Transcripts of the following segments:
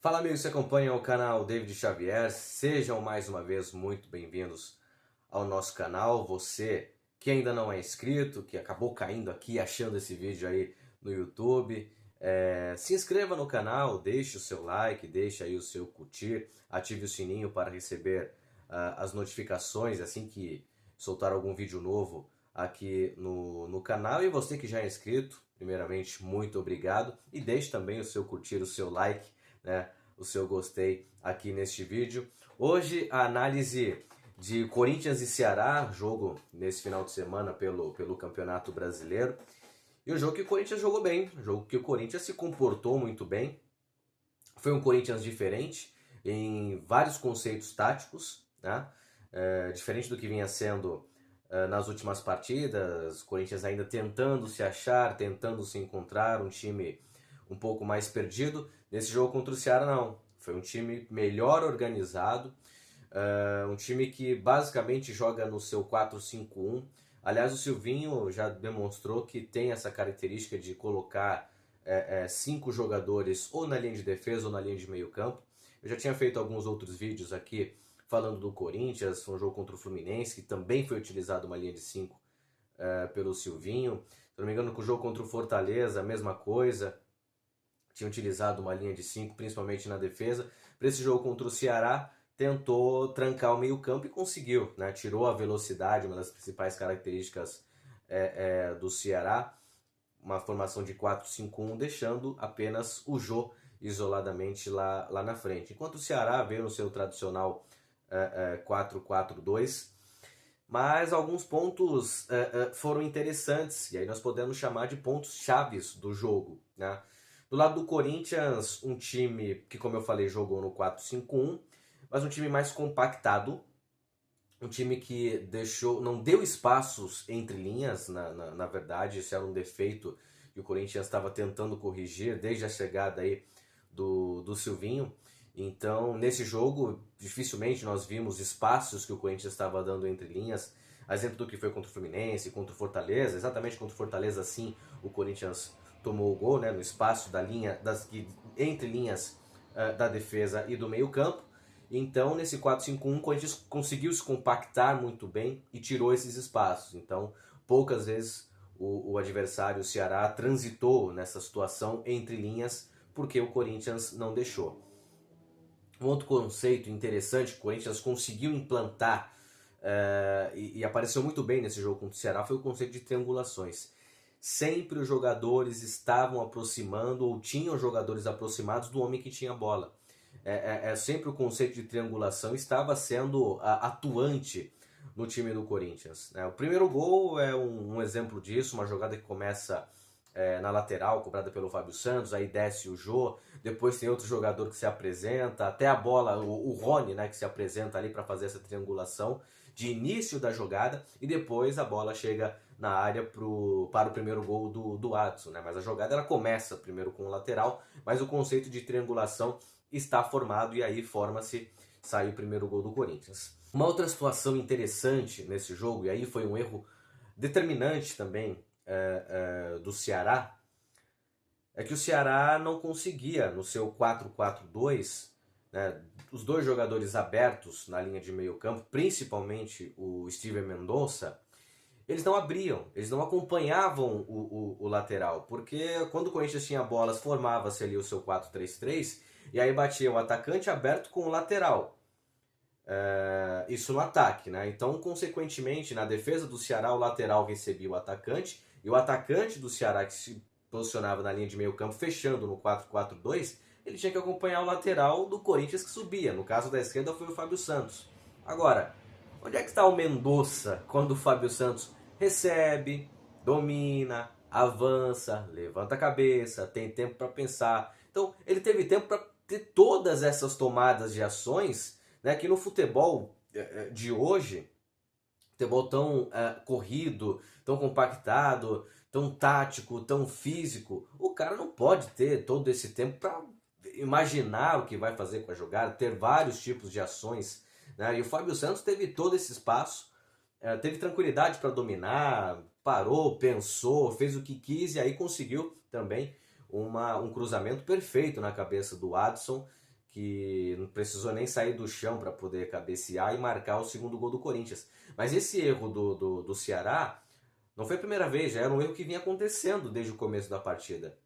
Fala amigos que acompanham o canal David Xavier, sejam mais uma vez muito bem-vindos ao nosso canal. Você que ainda não é inscrito, que acabou caindo aqui achando esse vídeo aí no YouTube, se inscreva no canal, deixe o seu like, deixe aí o seu curtir, ative o sininho para receber as notificações assim que soltar algum vídeo novo aqui no canal. E você que já é inscrito, primeiramente, muito obrigado. E deixe também o seu curtir, o seu like, né, o seu gostei aqui neste vídeo. Hoje a análise de Corinthians e Ceará, jogo nesse final de semana pelo Campeonato Brasileiro. E um jogo que o Corinthians jogou bem, um jogo que o Corinthians se comportou muito bem. Foi um Corinthians diferente em vários conceitos táticos, né? Diferente do que vinha sendo nas últimas partidas, o Corinthians ainda tentando se achar, tentando se encontrar, um time um pouco mais perdido. Nesse jogo contra o Ceará não, foi um time melhor organizado, um time que basicamente joga no seu 4-5-1. Aliás, o Silvinho já demonstrou que tem essa característica de colocar 5 jogadores ou na linha de defesa ou na linha de meio campo. Eu já tinha feito alguns outros vídeos aqui falando do Corinthians, um jogo contra o Fluminense, que também foi utilizado uma linha de 5 pelo Silvinho. Se não me engano, com o jogo contra o Fortaleza, a mesma coisa, tinha utilizado uma linha de 5, principalmente na defesa. Para esse jogo contra o Ceará, tentou trancar o meio campo e conseguiu, né? Tirou a velocidade, uma das principais características do Ceará, uma formação de 4-5-1, deixando apenas o Jô isoladamente lá na frente. Enquanto o Ceará veio no seu tradicional 4-4-2, mas alguns pontos foram interessantes, e aí nós podemos chamar de pontos chaves do jogo, né? Do lado do Corinthians, um time que, como eu falei, jogou no 4-5-1, mas um time mais compactado, um time que não deu espaços entre linhas, na verdade, isso era um defeito que o Corinthians estava tentando corrigir desde a chegada aí do Silvinho. Então, nesse jogo, dificilmente nós vimos espaços que o Corinthians estava dando entre linhas. Exemplo do que foi contra o Fluminense, contra o Fortaleza. Exatamente contra o Fortaleza, sim, o Corinthians tomou o gol, né, no espaço da linha, entre linhas da defesa e do meio campo. Então, nesse 4-5-1, o Corinthians conseguiu se compactar muito bem e tirou esses espaços. Então, poucas vezes o adversário, o Ceará, transitou nessa situação entre linhas, porque o Corinthians não deixou. Um outro conceito interessante que o Corinthians conseguiu implantar e apareceu muito bem nesse jogo contra o Ceará foi o conceito de triangulações. Sempre os jogadores estavam aproximando ou tinham jogadores aproximados do homem que tinha a bola. Sempre o conceito de triangulação estava sendo atuante no time do Corinthians. O primeiro gol é um exemplo disso, uma jogada que começa na lateral, cobrada pelo Fábio Santos, aí desce o Jô, depois tem outro jogador que se apresenta, até a bola, o Rony, né, que se apresenta ali para fazer essa triangulação de início da jogada, e depois a bola chega na área para o primeiro gol do Adson, né? Mas a jogada ela começa primeiro com o lateral, mas o conceito de triangulação está formado e aí sai o primeiro gol do Corinthians. Uma outra situação interessante nesse jogo, e aí foi um erro determinante também do Ceará, é que o Ceará não conseguia, no seu 4-4-2, né, os dois jogadores abertos na linha de meio campo, principalmente o Steven Mendonça, eles não abriam, eles não acompanhavam o lateral, porque quando o Corinthians tinha bolas, formava-se ali o seu 4-3-3, e aí batia o atacante aberto com o lateral. Isso no ataque, né? Então, consequentemente, na defesa do Ceará, o lateral recebia o atacante, e o atacante do Ceará, que se posicionava na linha de meio campo, fechando no 4-4-2, ele tinha que acompanhar o lateral do Corinthians que subia. No caso da esquerda foi o Fábio Santos. Agora, onde é que está o Mendonça quando o Fábio Santos recebe, domina, avança, levanta a cabeça, tem tempo para pensar? Então, ele teve tempo para ter todas essas tomadas de ações, né, que no futebol de hoje, futebol tão corrido, tão compactado, tão tático, tão físico, o cara não pode ter todo esse tempo para imaginar o que vai fazer com a jogada, ter vários tipos de ações, né? E o Fábio Santos teve todo esse espaço, teve tranquilidade para dominar, parou, pensou, fez o que quis e aí conseguiu também um cruzamento perfeito na cabeça do Adson, que não precisou nem sair do chão para poder cabecear e marcar o segundo gol do Corinthians. Mas esse erro do Ceará não foi a primeira vez, já era um erro que vinha acontecendo desde o começo da partida.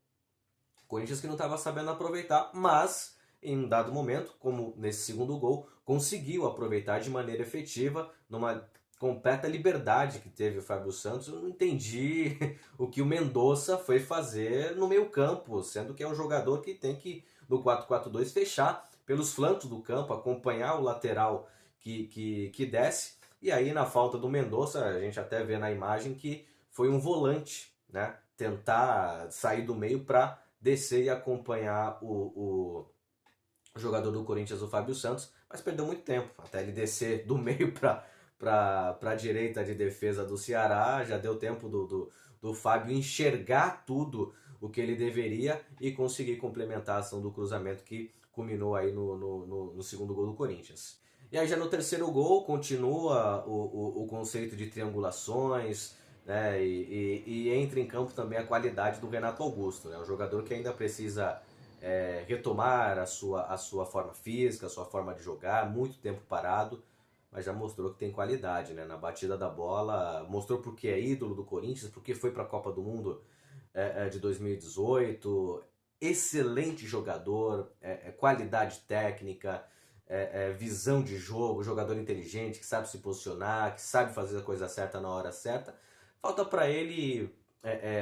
O Corinthians que não estava sabendo aproveitar, mas em um dado momento, como nesse segundo gol, conseguiu aproveitar de maneira efetiva, numa completa liberdade que teve o Fábio Santos. Eu não entendi o que o Mendonça foi fazer no meio campo, sendo que é um jogador que tem que, no 4-4-2, fechar pelos flancos do campo, acompanhar o lateral que desce. E aí, na falta do Mendonça, a gente até vê na imagem que foi um volante, né? Tentar sair do meio para descer e acompanhar o jogador do Corinthians, o Fábio Santos, mas perdeu muito tempo, até ele descer do meio para a direita de defesa do Ceará, já deu tempo do Fábio enxergar tudo o que ele deveria e conseguir complementar a ação do cruzamento que culminou aí no segundo gol do Corinthians. E aí já no terceiro gol continua o conceito de triangulações, né, e entra em campo também a qualidade do Renato Augusto, né, um jogador que ainda precisa retomar a sua forma física, a sua forma de jogar, muito tempo parado, mas já mostrou que tem qualidade, né? Na batida da bola, mostrou porque é ídolo do Corinthians, porque foi para a Copa do Mundo de 2018, excelente jogador, qualidade técnica, visão de jogo, jogador inteligente, que sabe se posicionar, que sabe fazer a coisa certa na hora certa. Falta para ele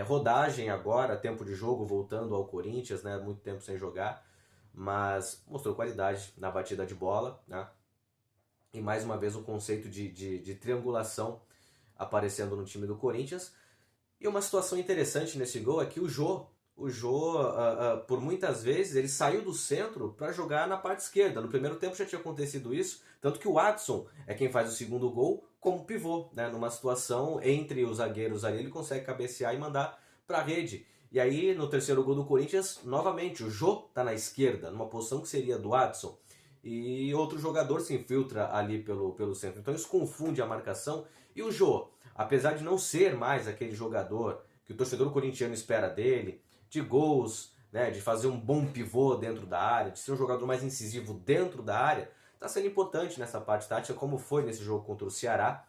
rodagem agora, tempo de jogo, voltando ao Corinthians, né? Muito tempo sem jogar, mas mostrou qualidade na batida de bola, né? E mais uma vez o conceito de triangulação aparecendo no time do Corinthians. E uma situação interessante nesse gol é que o Jô, por muitas vezes, ele saiu do centro para jogar na parte esquerda. No primeiro tempo já tinha acontecido isso, tanto que o Watson é quem faz o segundo gol como pivô, né? Numa situação entre os zagueiros ali, ele consegue cabecear e mandar para a rede. E aí, no terceiro gol do Corinthians, novamente, o Jô está na esquerda, numa posição que seria do Watson. E outro jogador se infiltra ali pelo centro. Então isso confunde a marcação. E o Jô, apesar de não ser mais aquele jogador que o torcedor corintiano espera dele, de gols, né, de fazer um bom pivô dentro da área, de ser um jogador mais incisivo dentro da área, está sendo importante nessa parte tática, como foi nesse jogo contra o Ceará,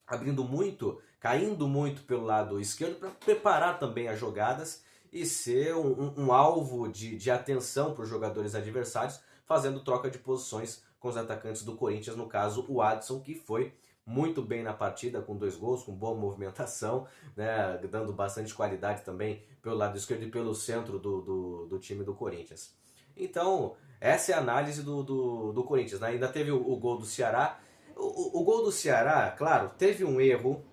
abrindo muito, caindo muito pelo lado esquerdo para preparar também as jogadas e ser um alvo de atenção para os jogadores adversários, fazendo troca de posições com os atacantes do Corinthians, no caso o Adson, que foi muito bem na partida, com 2 gols, com boa movimentação, né, dando bastante qualidade também pelo lado esquerdo e pelo centro do time do Corinthians. Então, essa é a análise do Corinthians, né? Ainda teve o gol do Ceará. O gol do Ceará, claro, teve um erro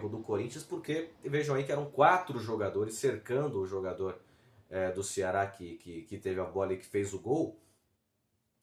do Corinthians, porque vejam aí que eram 4 jogadores cercando o jogador do Ceará que teve a bola e que fez o gol,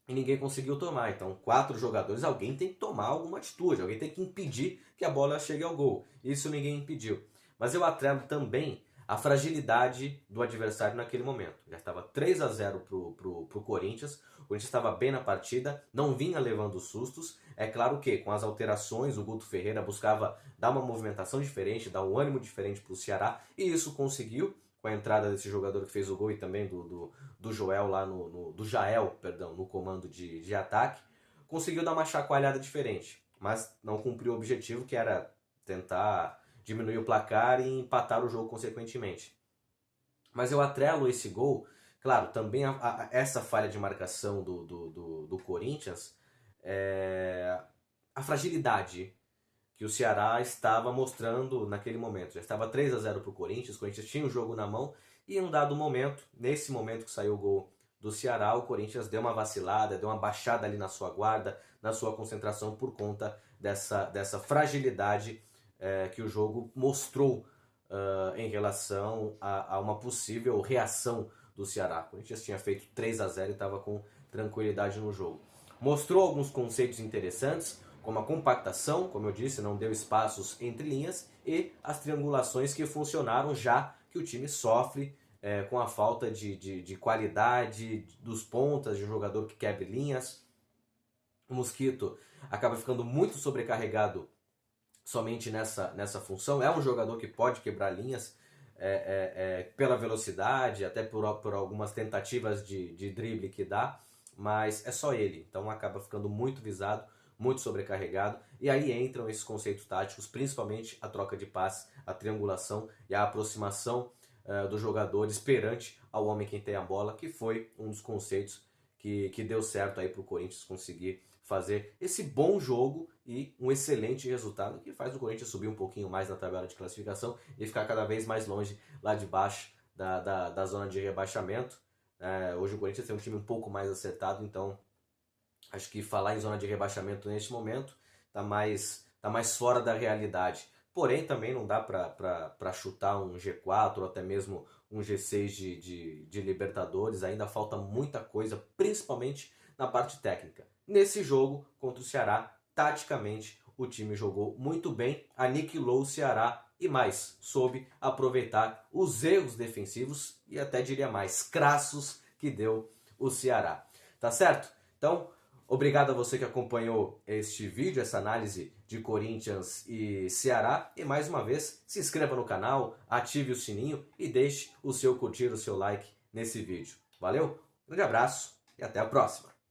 e ninguém conseguiu tomar. Então, 4 jogadores, alguém tem que tomar alguma atitude, alguém tem que impedir que a bola chegue ao gol. Isso ninguém impediu. Mas eu atrelo também a fragilidade do adversário naquele momento. Já estava 3-0 pro Corinthians, o Corinthians estava bem na partida, não vinha levando sustos. É claro que com as alterações o Guto Ferreira buscava dar uma movimentação diferente, dar um ânimo diferente para o Ceará, e isso conseguiu, com a entrada desse jogador que fez o gol e também do Joel lá do Jael, perdão, no comando de ataque, conseguiu dar uma chacoalhada diferente, mas não cumpriu o objetivo, que era tentar diminuir o placar e empatar o jogo consequentemente. Mas eu atrelo esse gol, claro, também a essa falha de marcação do Corinthians, a fragilidade que o Ceará estava mostrando naquele momento. Já estava 3-0 para o Corinthians tinha o jogo na mão, e em um dado momento, nesse momento que saiu o gol do Ceará, o Corinthians deu uma vacilada, deu uma baixada ali na sua guarda, na sua concentração, por conta dessa fragilidade que o jogo mostrou em relação a uma possível reação do Ceará. O Corinthians tinha feito 3-0 e estava com tranquilidade no jogo. Mostrou alguns conceitos interessantes, como a compactação, como eu disse, não deu espaços entre linhas, e as triangulações que funcionaram, já que o time sofre com a falta de qualidade dos pontas, de um jogador que quebre linhas. O Mosquito acaba ficando muito sobrecarregado somente nessa função. É um jogador que pode quebrar linhas pela velocidade, até por algumas tentativas de drible que dá, mas é só ele, então acaba ficando muito visado, muito sobrecarregado, e aí entram esses conceitos táticos, principalmente a troca de passes, a triangulação e a aproximação dos jogadores perante ao homem que tem a bola, que foi um dos conceitos que deu certo aí para o Corinthians conseguir fazer esse bom jogo e um excelente resultado que faz o Corinthians subir um pouquinho mais na tabela de classificação e ficar cada vez mais longe lá de baixo da zona de rebaixamento. Hoje o Corinthians tem um time um pouco mais acertado, então acho que falar em zona de rebaixamento neste momento tá mais fora da realidade. Porém, também não dá para chutar um G4 ou até mesmo um G6 de Libertadores. Ainda falta muita coisa, principalmente na parte técnica. Nesse jogo contra o Ceará, taticamente, o time jogou muito bem, aniquilou o Ceará e mais, soube aproveitar os erros defensivos e até diria mais, crassos que deu o Ceará. Tá certo? Então, obrigado a você que acompanhou este vídeo, essa análise de Corinthians e Ceará. E mais uma vez, se inscreva no canal, ative o sininho e deixe o seu curtir, o seu like nesse vídeo. Valeu, grande abraço e até a próxima!